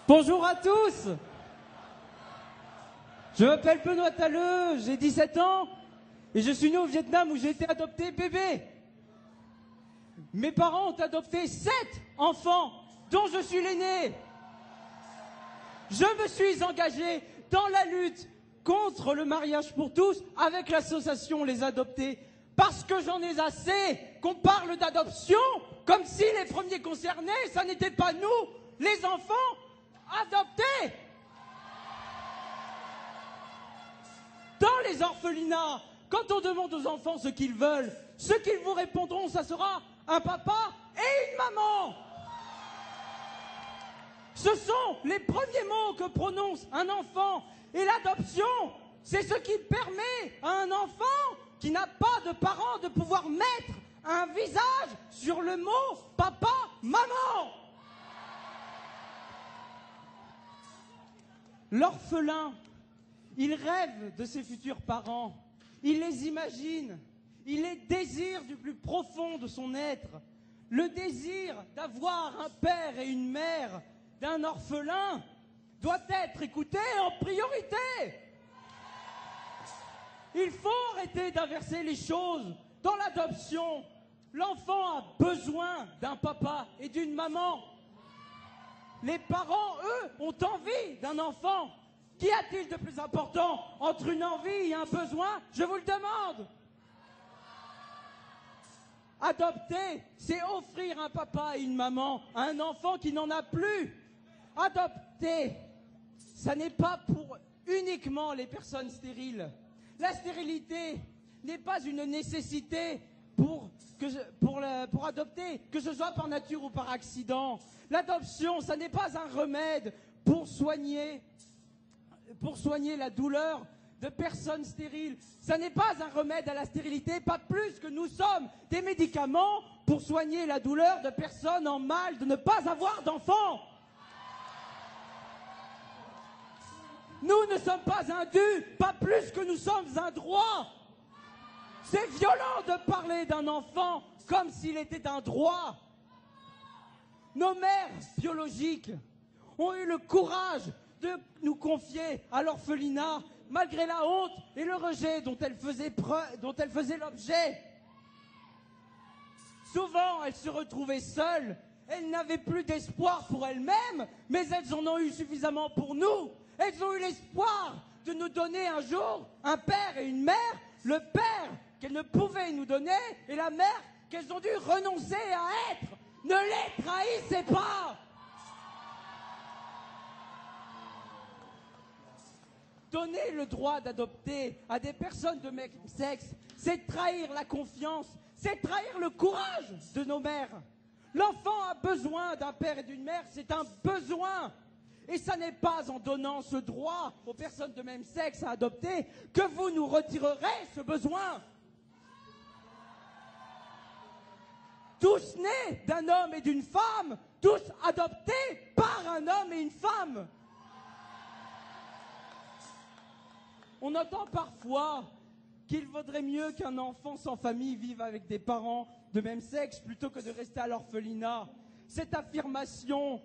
Bonjour à tous. Je m'appelle Benoît Talleux, j'ai 17 ans et je suis né au Vietnam où j'ai été adopté bébé. Mes parents ont adopté 7 enfants dont je suis l'aîné. Je me suis engagé dans la lutte contre le mariage pour tous avec l'association Les Adoptés parce que j'en ai assez qu'on parle d'adoption comme si les premiers concernés, ça n'était pas nous, les enfants adoptés. Dans les orphelinats, quand on demande aux enfants ce qu'ils veulent, ce qu'ils vous répondront, ça sera un papa et une maman. Ce sont les premiers mots que prononce un enfant. Et l'adoption, c'est ce qui permet à un enfant qui n'a pas de parents de pouvoir mettre un visage sur le mot papa, maman. L'orphelin, il rêve de ses futurs parents, il les imagine, il les désire du plus profond de son être. Le désir d'avoir un père et une mère d'un orphelin doit être écouté en priorité. Il faut arrêter d'inverser les choses. Dans l'adoption, l'enfant a besoin d'un papa et d'une maman. Les parents, eux, ont envie d'un enfant. Qu'y a-t-il de plus important entre une envie et un besoin? Je vous le demande. Adopter, c'est offrir un papa et une maman à un enfant qui n'en a plus. Adopter, ça n'est pas pour uniquement les personnes stériles. La stérilité n'est pas une nécessité pour adopter, que ce soit par nature ou par accident. L'adoption, ça n'est pas un remède pour soigner la douleur de personnes stériles. Ça n'est pas un remède à la stérilité, pas plus que nous sommes des médicaments pour soigner la douleur de personnes en mal de ne pas avoir d'enfants. Nous ne sommes pas un dû, pas plus que nous sommes un droit. C'est violent de parler d'un enfant comme s'il était un droit. Nos mères biologiques ont eu le courage de nous confier à l'orphelinat malgré la honte et le rejet dont elles faisaient l'objet. Souvent, elles se retrouvaient seules. Elles n'avaient plus d'espoir pour elles-mêmes, mais elles en ont eu suffisamment pour nous. Elles ont eu l'espoir de nous donner un jour un père et une mère, le père qu'elles ne pouvaient nous donner et la mère qu'elles ont dû renoncer à être. Ne les trahissez pas! Donner le droit d'adopter à des personnes de même sexe, c'est trahir la confiance, c'est trahir le courage de nos mères. L'enfant a besoin d'un père et d'une mère, c'est un besoin. Et ça n'est pas en donnant ce droit aux personnes de même sexe à adopter que vous nous retirerez ce besoin. Tous nés d'un homme et d'une femme, tous adoptés par un homme et une femme. On entend parfois qu'il vaudrait mieux qu'un enfant sans famille vive avec des parents de même sexe plutôt que de rester à l'orphelinat. Cette affirmation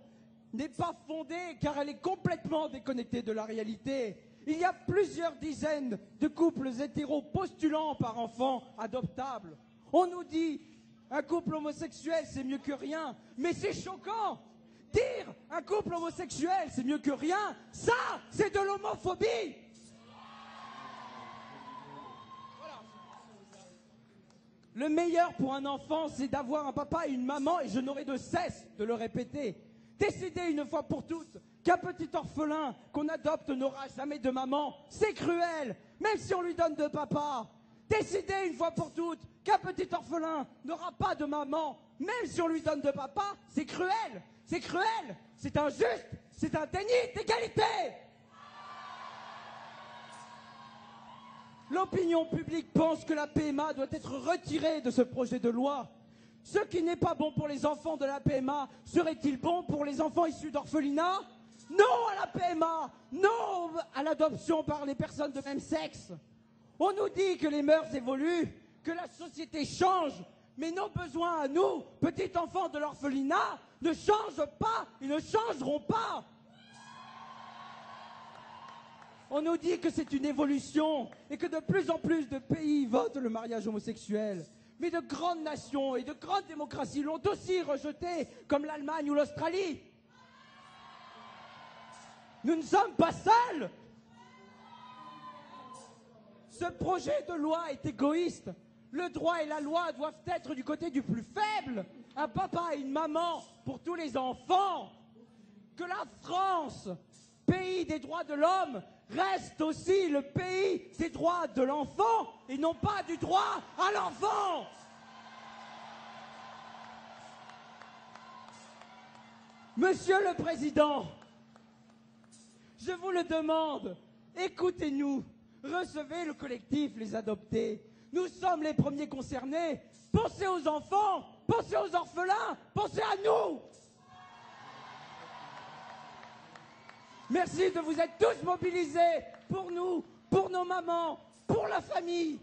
n'est pas fondée car elle est complètement déconnectée de la réalité. Il y a plusieurs dizaines de couples hétéros postulant par enfant adoptable. On nous dit un couple homosexuel c'est mieux que rien, mais c'est choquant. Dire un couple homosexuel c'est mieux que rien, ça c'est de l'homophobie. Le meilleur pour un enfant, c'est d'avoir un papa et une maman, et je n'aurai de cesse de le répéter. Décider une fois pour toutes qu'un petit orphelin qu'on adopte n'aura jamais de maman, c'est cruel, même si on lui donne de papa. Décider une fois pour toutes qu'un petit orphelin n'aura pas de maman, même si on lui donne de papa, c'est cruel, c'est injuste, c'est un déni d'égalité. L'opinion publique pense que la PMA doit être retirée de ce projet de loi. Ce qui n'est pas bon pour les enfants de la PMA, serait-il bon pour les enfants issus d'orphelinats? Non à la PMA, non à l'adoption par les personnes de même sexe. On nous dit que les mœurs évoluent, que la société change, mais nos besoins à nous, petits enfants de l'orphelinat, ne changent pas, ils ne changeront pas. On nous dit que c'est une évolution et que de plus en plus de pays votent le mariage homosexuel. Mais de grandes nations et de grandes démocraties l'ont aussi rejeté, comme l'Allemagne ou l'Australie. Nous ne sommes pas seuls. Ce projet de loi est égoïste. Le droit et la loi doivent être du côté du plus faible. Un papa et une maman pour tous les enfants. Que la France, pays des droits de l'homme, reste aussi le pays des droits de l'enfant et non pas du droit à l'enfant. Monsieur le Président, je vous le demande, écoutez-nous, recevez le collectif Les Adoptés. Nous sommes les premiers concernés. Pensez aux enfants, pensez aux orphelins, pensez à nous. Merci de vous être tous mobilisés pour nous, pour nos mamans, pour la famille.